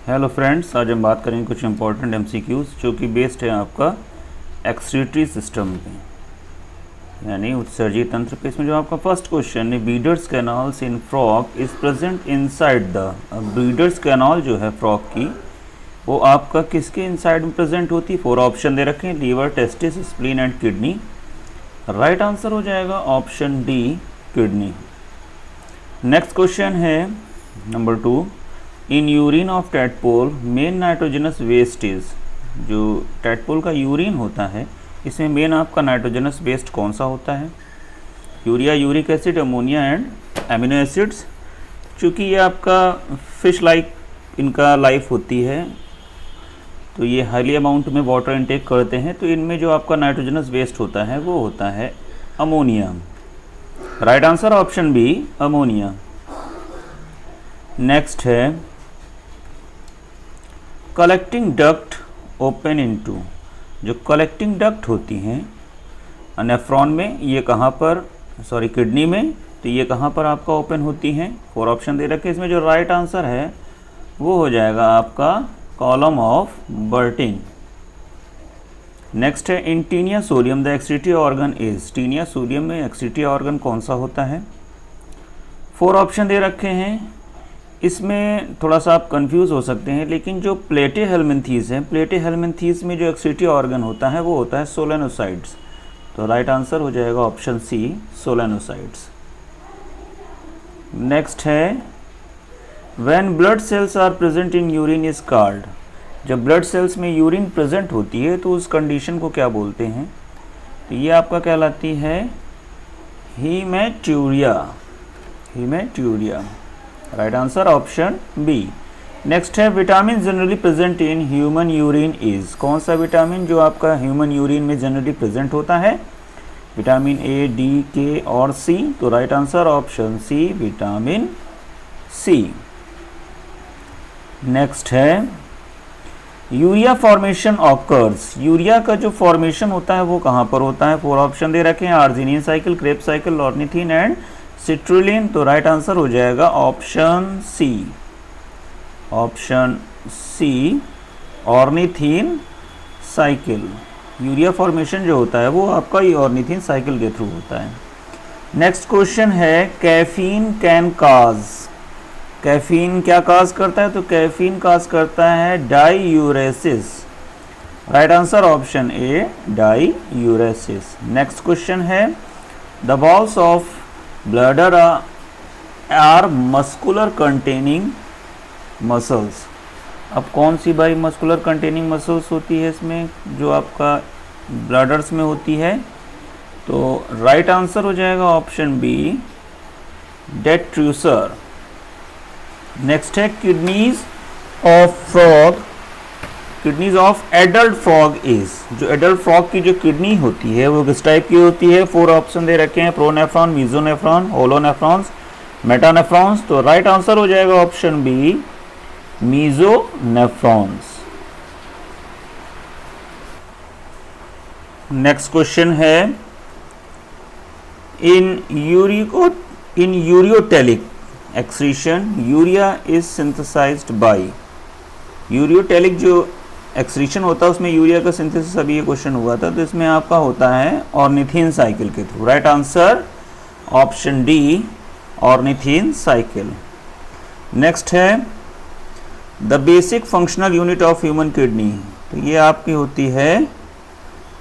Hello friends, आज हम बात करेंगे कुछ इंपॉर्टेंट एमसीक्यूज़ जो कि बेस्ड है आपका एक्सक्रीटरी सिस्टम पे, यानी उत्सर्जी तंत्र पे। इसमें जो आपका फर्स्ट क्वेश्चन है, breeders canals in frog is present inside the. अब ब्रीडर्स कैनाल जो है फ्रॉग की, वो आपका किसके इनसाइड में प्रेजेंट होती है? 4 ऑप्शन दे रखे हैं, liver, testis, spleen and kidney. Right answer हो जाएगा option D, kidney. Next question है number 2, in urine of tadpole main nitrogenous waste is. जो टैडपोल का यूरिन होता है, इसमें मेन आपका नाइट्रोजनस वेस्ट कौन सा होता है? Urea, uric acid, ammonia and amino acids. चूँकि ये आपका फिश लाइक इनका लाइफ होती है, तो ये हाईली अमाउंट में वाटर इनटेक करते हैं, तो इनमें जो आपका नाइट्रोजनस वेस्ट होता है वो होता है ammonia. Right answer option B, ammonia. Next है, कलेक्टिंग डक्ट ओपन इनटू। जो कलेक्टिंग डक्ट होती हैं नेफ्रॉन में, ये कहाँ पर, सॉरी किडनी में, तो ये कहाँ पर आपका ओपन होती हैं? 4 ऑप्शन दे रखे। इसमें जो राइट आंसर है वो हो जाएगा आपका कॉलम ऑफ बर्टिन। नेक्स्ट है, in taenia solium the excretory organ is. Taenia solium में एक्सक्रीटरी ऑर्गन कौन सा होता है? 4 ऑप्शन दे रखे हैं। इसमें थोड़ा सा आप कंफ्यूज हो सकते हैं, लेकिन जो प्लेटेहेल्मिन्थीज है, प्लेटेहेल्मिन्थीज में जो एक्सक्रीटरी ऑर्गन होता है वो होता है सोलेनोसाइड्स। तो राइट आंसर हो जाएगा ऑप्शन सी, सोलेनोसाइड्स। नेक्स्ट है, when blood cells are present in urine is called. जब ब्लड सेल्स में यूरिन प्रेजेंट होती है तो उस कंडीशन को क्या बोलते हैं? तो ये आपका कहलाती है haematuria. Haematuria. Right answer option B. Next है, vitamin generally present in human urine is. कौन सा विटामिन जो आपका ह्यूमन यूरिन में जनरली प्रेजेंट होता है? विटामिन ए, डी, के और सी। तो right answer option C, vitamin C. Next है, यूरिया फॉर्मेशन ऑकर्स। यूरिया का जो फॉर्मेशन होता है वो कहाँ पर होता है? 4 ऑप्शन दे रखे हैं, arginine cycle, Krebs cycle, ornithine and citrulline. तो राइट आंसर हो जाएगा option C, option C, ornithine cycle. Urea formation जो होता है वो आपका ये ऑर्निथिन साइकिल के थ्रू होता है। नेक्स्ट क्वेश्चन है, कैफीन कैन काज। कैफीन क्या काज करता है? तो कैफीन काज करता है diuresis. Right answer option A, diuresis. Next question है, the walls of bladder are muscular containing muscles. अब कौन सी भाई मस्कुलर कंटेनिंग मसल्स होती है इसमें, जो आपका ब्लैडर्स में होती है? तो राइट आंसर हो जाएगा ऑप्शन बी, डेट्रूसर। नेक्स्ट है, kidneys of frog, kidneys of adult frog is. जो एडल्ट फ्रॉग की जो किडनी होती है वो किस टाइप की होती है? 4 ऑप्शन दे रखे हैं, प्रोनेफ्रॉन, मीजोनेफ्रॉन, होलोनेफ्रॉन्स, मेटानेफ्रॉन्स। तो राइट आंसर हो जाएगा option B, mesonephrons. Next question है, in ureotelic excretion urea is synthesised by. Ureotelic जो एक्सक्रीशन होता है उसमें यूरिया का सिंथेसिस अभी ये क्वेश्चन हुआ था, तो इसमें आपका होता है ऑर्निथिन साइकिल के through. Right answer option D, ornithine cycle. Next है, the basic functional unit of human kidney. तो ये आपकी होती है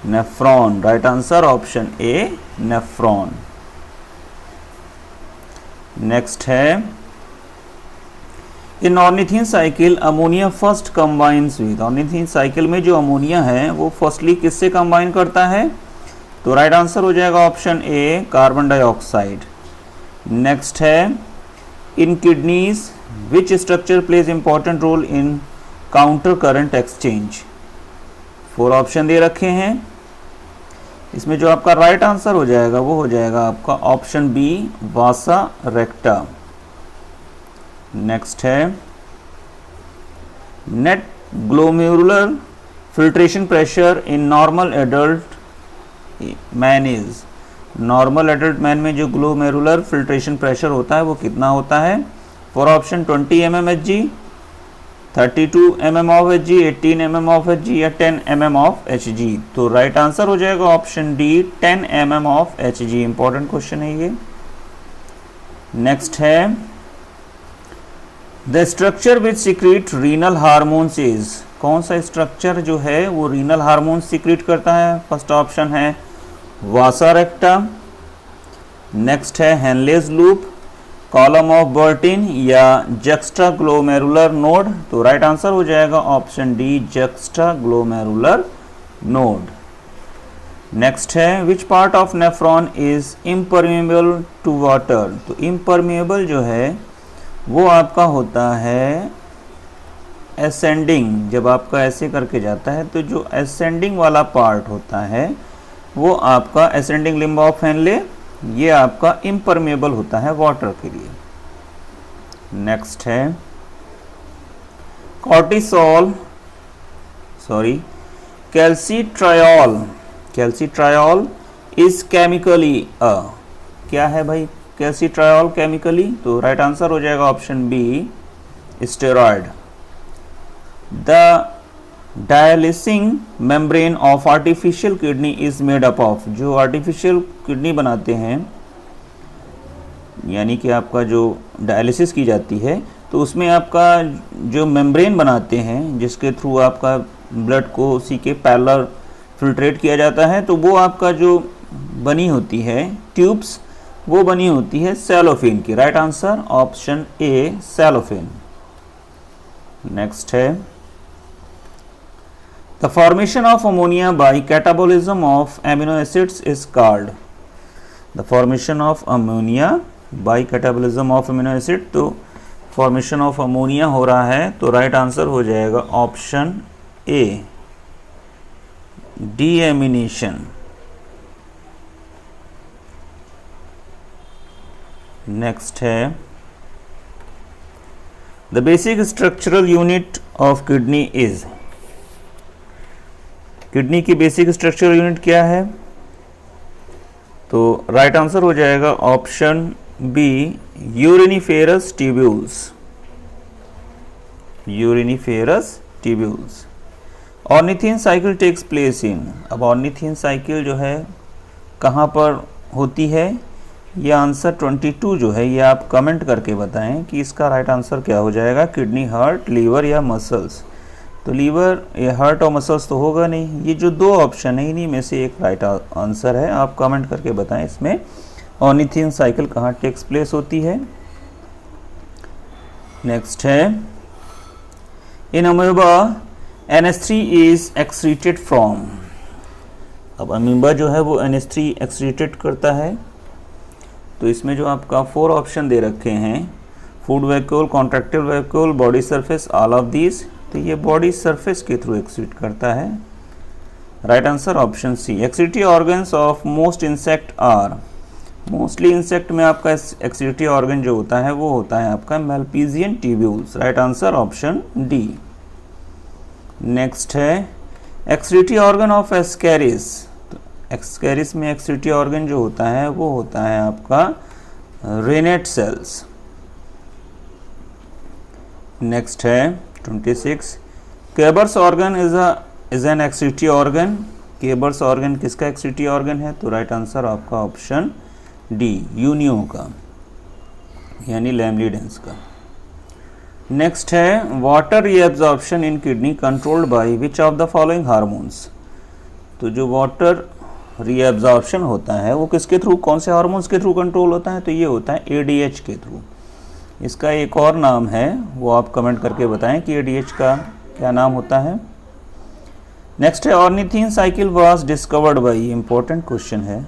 nephron. Right answer option A, nephron. Next है, in ornithine cycle ammonia first combines with. Ornithine cycle में जो ammonia है वो फर्स्टली किससे कंबाइन करता है? तो राइट आंसर हो जाएगा option A, carbon dioxide. Next है, in kidneys which structure plays important role in counter current exchange. 4 option दे रखे हैं। इसमें जो आपका राइट आंसर हो जाएगा वो हो जाएगा आपका ऑप्शन बी, वासा रेक्टा। नेक्स्ट है, net glomerular filtration pressure in normal adult man is. Normal adult man में जो ग्लोमेरुलर फिल्ट्रेशन प्रेशर होता है वो कितना होता है? 4 option 20 mmHg, 32 mm of Hg, 18 mm of Hg या 10 mm ऑफ Hg। तो राइट आंसर हो जाएगा option D 10 mm of Hg। Important question है ये। नेक्स्ट है the structure which secret renal hormones is, कौन सा स्ट्रक्चर जो है वो रीनल हार्मोन्स सीक्रेट करता है? फर्स्ट ऑप्शन है वासा रेक्टा, नेक्स्ट है Henle's loop, column of Bertin या जक्स्ट्रा ग्लोमेरुलर नोड। तो राइट आंसर हो जाएगा option D juxtaglomerular node. Next है which part of nephron is impermeable to water. तो इम्परमेबल जो है वो आपका होता है असेंडिंग, जब आपका ऐसे करके जाता है तो जो असेंडिंग वाला पार्ट होता है वो आपका असेंडिंग लिम्ब ऑफ हेनले, ये आपका इम्परमेबल होता है वाटर के लिए। नेक्स्ट है कैल्सिट्रायोल, कैल्सिट्रायोल इज केमिकली क्या है भाई कैल्सिट्रायोल केमिकली? तो राइट आंसर हो जाएगा option B steroid. The dialysing membrane of artificial kidney is made up of, जो आर्टिफिशियल किडनी बनाते हैं यानी कि आपका जो डायलिसिस की जाती है तो उसमें आपका जो मेम्ब्रेन बनाते हैं जिसके थ्रू आपका ब्लड को उसी के पैरेलल फिल्ट्रेट किया जाता है, तो वो आपका जो बनी होती है ट्यूब्स, वो बनी होती है सेलोफेन की। Right answer option A cellophane. Next है the formation of ammonia by catabolism of amino acids is called. The formation of ammonia by catabolism of amino acid, तो फॉर्मेशन ऑफ अमोनिया हो रहा है तो राइट आंसर हो जाएगा option A deamination. Next है the basic structural unit of kidney is, kidney की basic structural unit क्या है? तो राइट आंसर हो जाएगा option B uriniferous tubules, uriniferous tubules. Ornithine cycle takes place in, अब ऑर्निथिन साइकिल जो है कहाँ पर होती है? ये आंसर 22 जो है ये आप कमेंट करके बताएं कि इसका राइट आंसर क्या हो जाएगा, किडनी, हार्ट, लीवर या मसल्स। तो लीवर या हार्ट और मसल्स तो होगा नहीं, ये जो दो ऑप्शन है इन्हीं में से एक राइट आंसर है। आप कमेंट करके बताएं इसमें ऑर्निथिन साइकिल कहाँ टेक्स प्लेस होती है। नेक्स्ट है in amoeba NH3 is excreted from, अब अमीबा जो है वो NH3 एक्सक्रीटेड करता है, तो इसमें जो आपका 4 ऑप्शन दे रखे हैं food vacuole, contractile vacuole, body surface, all of these, तो ये बॉडी सरफेस के थ्रू एक्सक्रीट करता है। Right answer option C. Excretory organs of most insect are, mostly insect में आपका एक्सक्रीटरी ऑर्गन जो होता है वो होता है आपका Malpighian tubules. Right answer option D. Next है एक्सक्रीटरी ऑर्गन ऑफ एस्कैरिस, तो एस्कैरिस में एक्सक्रीटरी ऑर्गन जो होता है वो होता है आपका रेनेट सेल्स। नेक्स्ट है 26 Keber's organ is an excretory organ, Keber's organ किसका एक्सक्रीटरी ऑर्गन है? तो राइट आंसर आपका ऑप्शन डी यूनियो का यानी लैमलिडेंस का। नेक्स्ट है water reabsorption in kidney controlled by which of the following hormones, तो जो वाटर रीअब्जॉर्प्शन होता है वो किसके थ्रू, कौन से हार्मोन्स के थ्रू कंट्रोल होता है? तो ये होता है ADH के थ्रू। इसका एक और नाम है वो आप कमेंट करके बताएं कि ADH का क्या नाम होता है। नेक्स्ट है ornithine cycle was discovered by, important question है,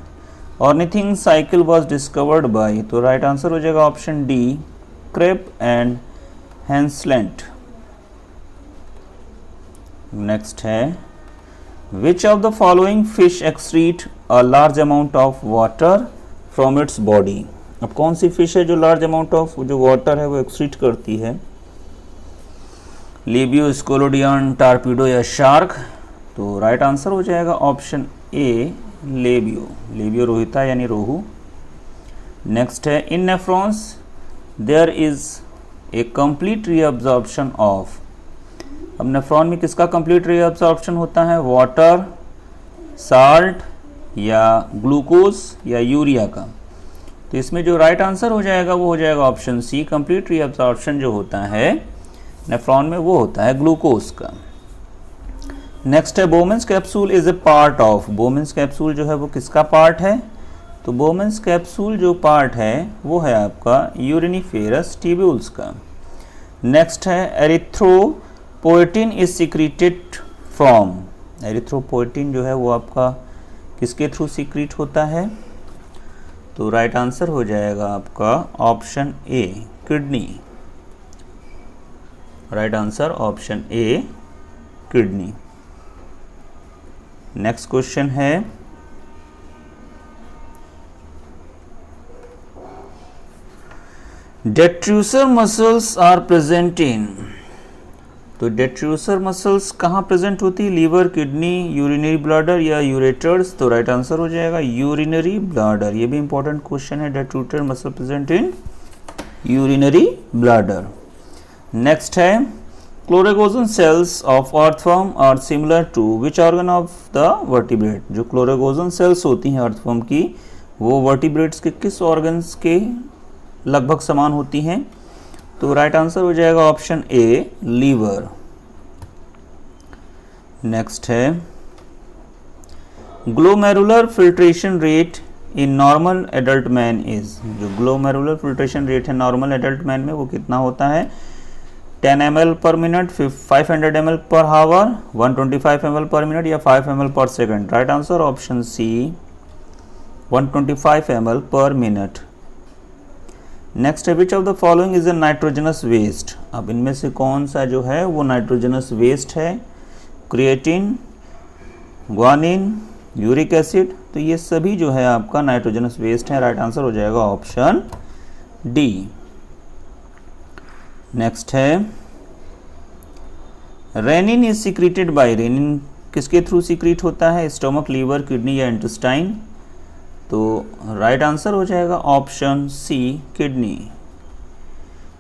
ornithine cycle was discovered by, तो राइट आंसर हो जाएगा option D Krebs and Henseleit. Next है which of the following fish excrete a large amount of water from its body, अब कौन सी fish है जो लार्ज अमाउंट ऑफ जो वाटर है वो एक्सक्रीट करती है? लिबियो, स्कोलोडियन, टार्पीडो या शार्क, तो राइट आंसर हो जाएगा option A Labeo, Labeo rohita यानी रोहू। नेक्स्ट है in nephrons there is a complete reabsorption of, अब नेफ्रॉन में किसका कंप्लीट रीअब्सॉर्प्शन होता है, वाटर, साल्ट या ग्लूकोज या यूरिया का। तो इसमें जो राइट आंसर हो जाएगा वो हो जाएगा ऑप्शन सी, कंप्लीट रीअब्सॉर्प्शन जो होता है नेफ्रॉन में वो होता है ग्लूकोज का। नेक्स्ट है बोमेंस capsule is a part of, बोमेंस capsule जो है वो किसका पार्ट है, तो बोमेंस कैप्सूल जो पार्ट है वो है आपका यूरिनिफेरस ट्यूब्यूल्स का। नेक्स्ट है erythropoietin is secreted from, erythropoietin जो है वो आपका किसके थ्रू सिक्रीट होता है, तो राइट आंसर हो जाएगा आपका option A, kidney. Right answer option A, kidney. Next question है detrusor muscles are present in, तो डेट्रूसर मसल्स कहाँ प्रेजेंट होती है, लीवर, किडनी, यूरिनरी ब्लैडर या यूरेटर्स, तो राइट आंसर हो जाएगा यूरिनरी ब्लैडर। ये भी इंपॉर्टेंट क्वेश्चन है, detrusor muscle present in urinary bladder. Next है chloragogen cells of earthworm are similar to which organ of the vertebrate, जो क्लोरेगोजन सेल्स होती हैं अर्थवर्म की वो वर्टिब्रेट्स के किस ऑर्गन्स के लगभग समान होती हैं, तो राइट आंसर हो जाएगा ऑप्शन ए, लीवर। नेक्स्ट है glomerular filtration rate in normal adult man is, जो ग्लोमेरुलर फिल्ट्रेशन रेट है नॉर्मल एडल्ट मैन में वो कितना होता है, 10 ml पर मिनट, 500 ml पर हावर, 125 ml पर मिनट या 5 ml पर second. Right answer option C, 125 ml पर मिनट। नेक्स्ट है which of the following is a nitrogenous waste, अब इनमें से कौन सा जो है वो नाइट्रोजनस वेस्ट है, क्रिएटिन, ग्वानिन, यूरिक एसिड, तो ये सभी जो है आपका नाइट्रोजनस वेस्ट है। राइट आंसर हो जाएगा ऑप्शन डी। नेक्स्ट है renin is secreted by, renin किसके थ्रू सिक्रीट होता है, स्टोमक, लीवर, किडनी या इंटेस्टाइन, तो राइट आंसर हो जाएगा option C, kidney.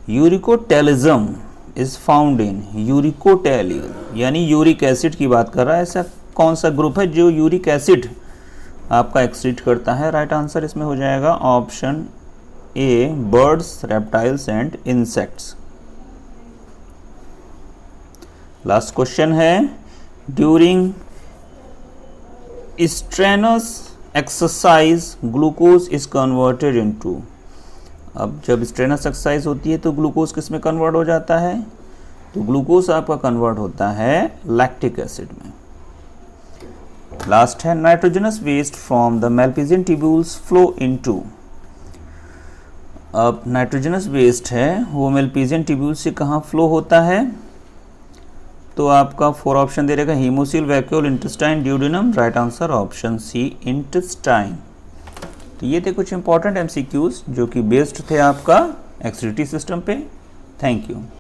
Uricotelism is found in, uricotelism यानी यूरिक एसिड की बात कर रहा है, ऐसा कौन सा ग्रुप है जो यूरिक एसिड आपका एक्सक्रीट करता है, राइट आंसर इसमें हो जाएगा option A, birds, reptiles and insects. Last question है during strenuous exercise glucose is converted into, अब जब स्ट्रेनस एक्सरसाइज होती है तो ग्लूकोज किस में कन्वर्ट हो जाता है, तो ग्लूकोज आपका कन्वर्ट होता है लैक्टिक एसिड में। लास्ट है nitrogenous waste from the Malpighian tubules flow into, अब नाइट्रोजनस वेस्ट है वो मैल्पिजियन ट्यूब्यूल से कहाँ फ्लो होता है, तो आपका 4 ऑप्शन दे रहेगा, haemocoel, vacuole, intestine, duodenum, right answer option C, intestine. तो ये थे कुछ इंपॉर्टेंट एमसीक्यूज जो कि बेस्ड थे आपका एक्सक्रीटरी सिस्टम पे। Thank you.